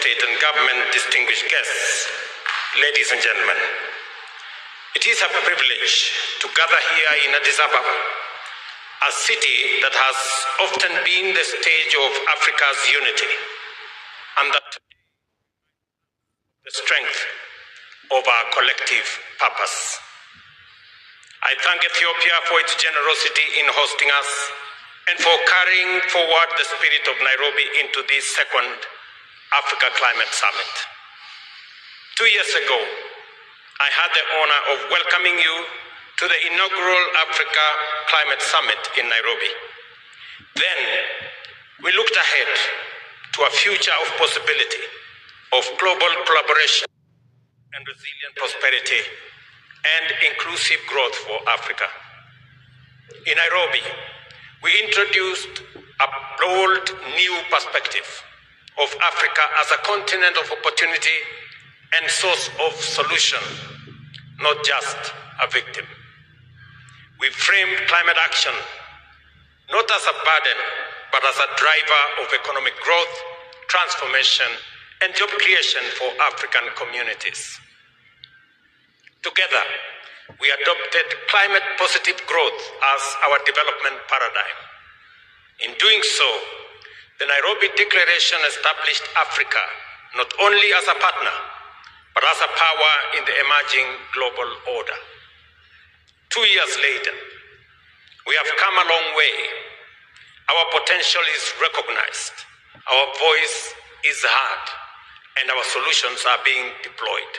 State and Government, distinguished guests, ladies and gentlemen, it is a privilege to gather here in Addis Ababa, a city that has often been the stage of Africa's unity, and that the strength of our collective purpose. I thank Ethiopia for its generosity in hosting us and for carrying forward the spirit of Nairobi into this second Africa Climate Summit. 2 years ago, I had the honor of welcoming you to the inaugural Africa Climate Summit in Nairobi. Then, we looked ahead to a future of possibility, of global collaboration and resilient prosperity and inclusive growth for Africa. In Nairobi, we introduced a bold new perspective of Africa as a continent of opportunity and source of solution, not just a victim. We framed climate action not as a burden, but as a driver of economic growth, transformation, and job creation for African communities. Together, we adopted climate-positive growth as our development paradigm. In doing so, the Nairobi Declaration established Africa not only as a partner, but as a power in the emerging global order. 2 years later, we have come a long way. Our potential is recognized, our voice is heard, and our solutions are being deployed.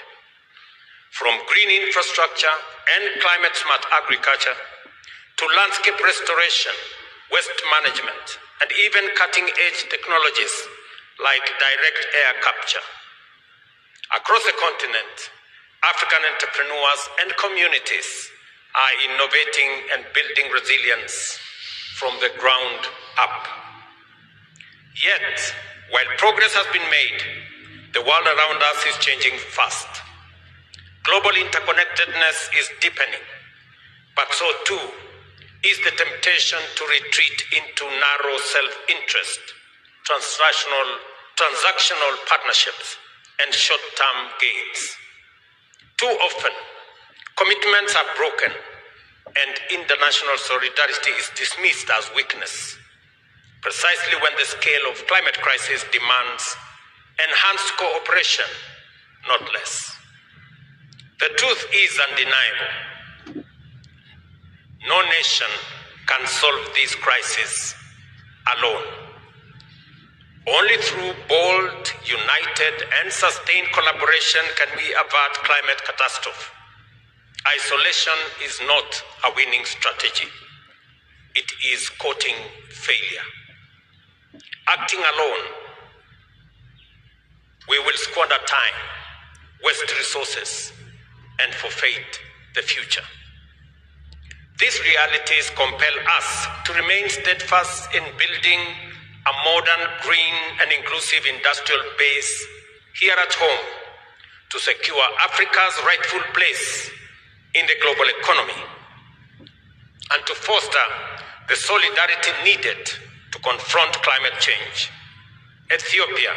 From green infrastructure and climate-smart agriculture to landscape restoration, waste management, and even cutting-edge technologies like direct air capture. Across the continent, African entrepreneurs and communities are innovating and building resilience from the ground up. Yet, while progress has been made, the world around us is changing fast. Global interconnectedness is deepening, but so too is the temptation to retreat into narrow self-interest, transactional partnerships, and short-term gains. Too often, commitments are broken, and international solidarity is dismissed as weakness, precisely when the scale of climate crisis demands enhanced cooperation, not less. The truth is undeniable. No nation can solve this crisis alone. Only through bold, united, and sustained collaboration can we avert climate catastrophe. Isolation is not a winning strategy. It is courting failure. Acting alone, we will squander time, waste resources, and forfeit the future. These realities compel us to remain steadfast in building a modern, green, and inclusive industrial base here at home to secure Africa's rightful place in the global economy and to foster the solidarity needed to confront climate change. Ethiopia,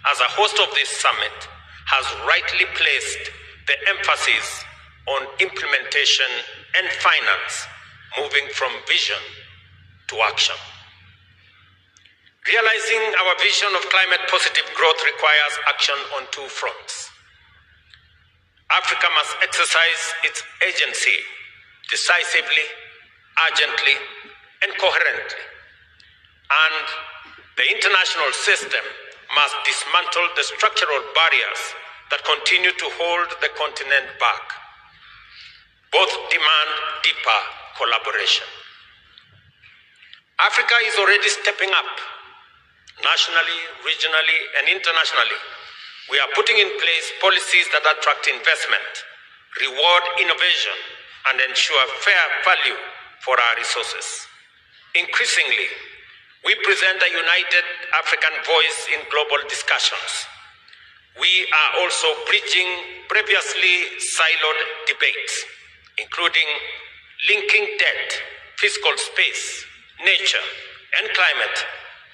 as a host of this summit, has rightly placed the emphasis on implementation and finance, moving from vision to action. Realizing our vision of climate-positive growth requires action on two fronts. Africa must exercise its agency decisively, urgently, and coherently. And the international system must dismantle the structural barriers that continue to hold the continent back. Both demand deeper collaboration. Africa is already stepping up, nationally, regionally, and internationally. We are putting in place policies that attract investment, reward innovation, and ensure fair value for our resources. Increasingly, we present a united African voice in global discussions. We are also bridging previously siloed debates, including linking debt, fiscal space, nature, and climate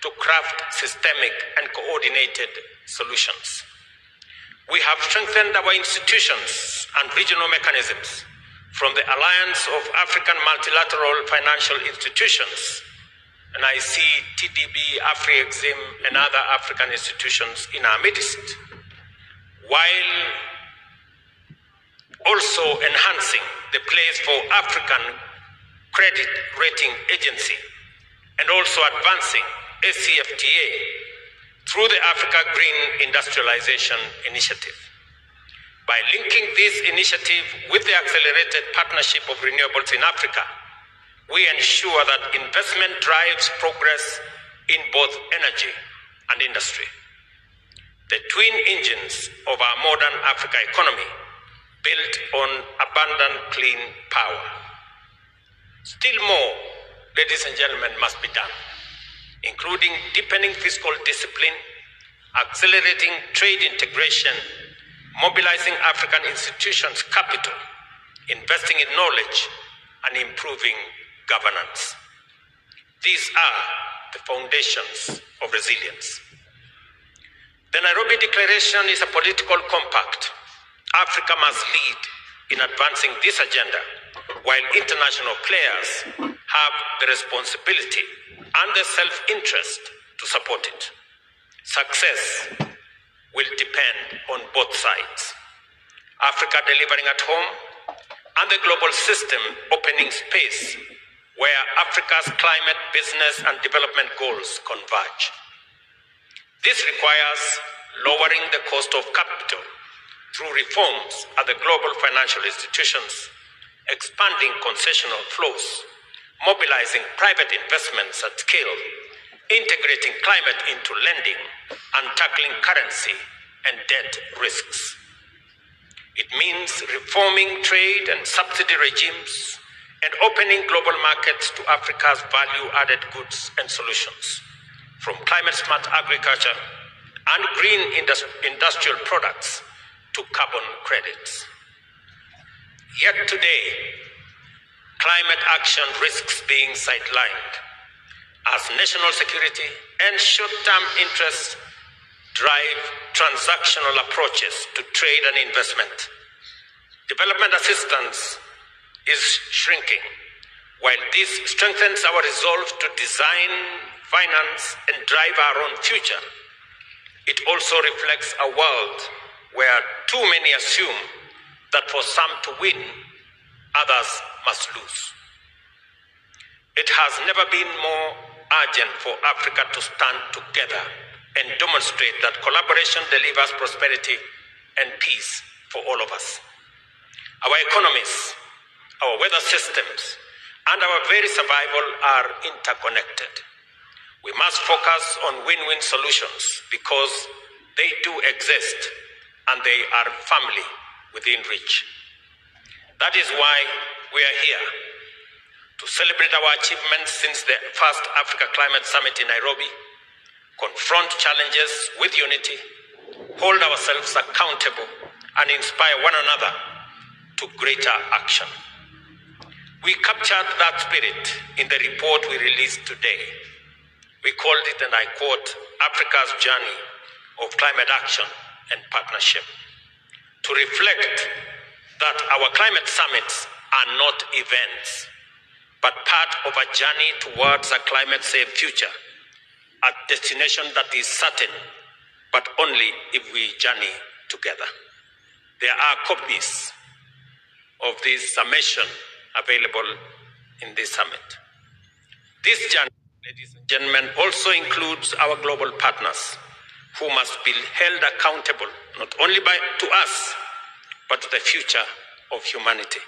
to craft systemic and coordinated solutions. We have strengthened our institutions and regional mechanisms, from the Alliance of African Multilateral Financial Institutions, and I see TDB, Afri-Exim, and other African institutions in our midst, while also enhancing the place for African Credit Rating Agency, and also advancing ACFTA through the Africa Green Industrialization Initiative. By linking this initiative with the accelerated partnership of renewables in Africa, we ensure that investment drives progress in both energy and industry. The twin engines of our modern Africa economy, built on abundant clean power. Still more, ladies and gentlemen, must be done, including deepening fiscal discipline, accelerating trade integration, mobilizing African institutions' capital, investing in knowledge, and improving governance. These are the foundations of resilience. The Nairobi Declaration is a political compact. Africa must lead in advancing this agenda, while international players have the responsibility and the self-interest to support it. Success will depend on both sides. Africa delivering at home, and the global system opening space where Africa's climate, business, and development goals converge. This requires lowering the cost of capital through reforms at the global financial institutions, expanding concessional flows, mobilizing private investments at scale, integrating climate into lending, and tackling currency and debt risks. It means reforming trade and subsidy regimes and opening global markets to Africa's value-added goods and solutions, from climate-smart agriculture and green industrial products to carbon credits. Yet today, climate action risks being sidelined as national security and short-term interests drive transactional approaches to trade and investment. Development assistance is shrinking. While this strengthens our resolve to design, finance, and drive our own future, it also reflects a world where too many assume that for some to win, others must lose. It has never been more urgent for Africa to stand together and demonstrate that collaboration delivers prosperity and peace for all of us. Our economies, our weather systems, and our very survival are interconnected. We must focus on win-win solutions because they do exist and they are family within reach. That is why we are here to celebrate our achievements since the first Africa Climate Summit in Nairobi, confront challenges with unity, hold ourselves accountable, and inspire one another to greater action. We captured that spirit in the report we released today. We called it, and I quote, Africa's Journey of Climate Action and Partnership, to reflect that our climate summits are not events, but part of a journey towards a climate-safe future, a destination that is certain, but only if we journey together. There are copies of this summation available in this summit. This journey, ladies and gentlemen, also includes our global partners, who must be held accountable not only to us, but to the future of humanity.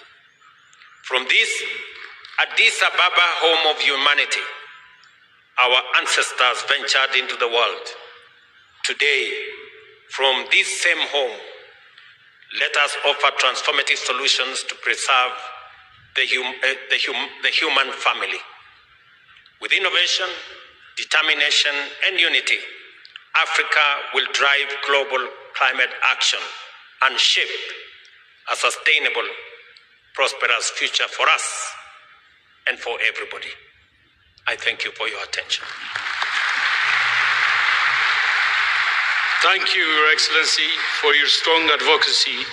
From this Addis Ababa, home of humanity, our ancestors ventured into the world. Today, from this same home, let us offer transformative solutions to preserve the human family. With innovation, determination, and unity, Africa will drive global climate action and shape a sustainable, prosperous future for us and for everybody. I thank you for your attention. Thank you, Your Excellency, for your strong advocacy